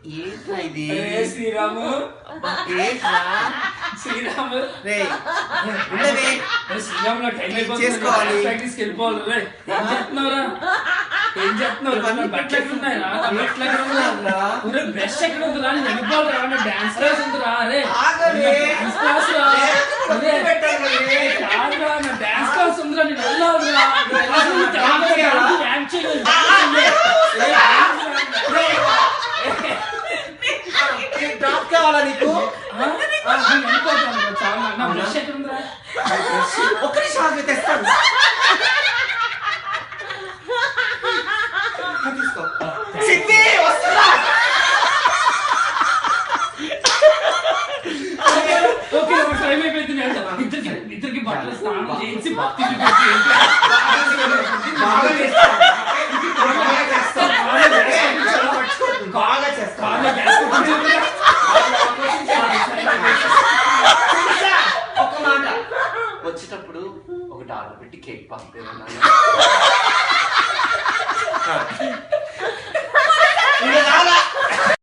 ఏంట్రా ఇది? శ్రీరాము ఏంట్రా? శ్రీరాము ఉండవే శ్రీరాములో టైం చేసుకోవాలి. ప్రాక్టీస్కి వెళ్ళిపోవాలి. రే ఏం చేస్తున్నావురా? ఏం చేస్తున్నావు? బట్టలు ఎక్కడ ఉన్నాయా? బట్టలు ఎక్కడ ఉన్నా? బ్రష్ ఎక్కడ ఉందిరా? నేను వెళ్ళిపోవాలరా? డాన్స్ క్లాస్ ఉందిరా? రే డాన్స్ క్లాస్ రా. కాదురా, నా డాన్స్ క్లాస్ ఉందిరా. నేను వెళ్ళాలిరా. డాన్స్ చేయాలి. డ్రాప్ కావాలా నీకు? ఒక్క నిమిషం తెస్తాను. తీసుకో. సిద్ధి వస్తుందా? టైం అయిపోయింది. ఇద్దరికి బట్టలు స్నానం చేయించి భక్తి బాగా చేస్తా. ఒక్క మాట, వచ్చేటప్పుడు ఒకటి ఆర్డర్ పెట్టి కేక్ పంపేదన్నా.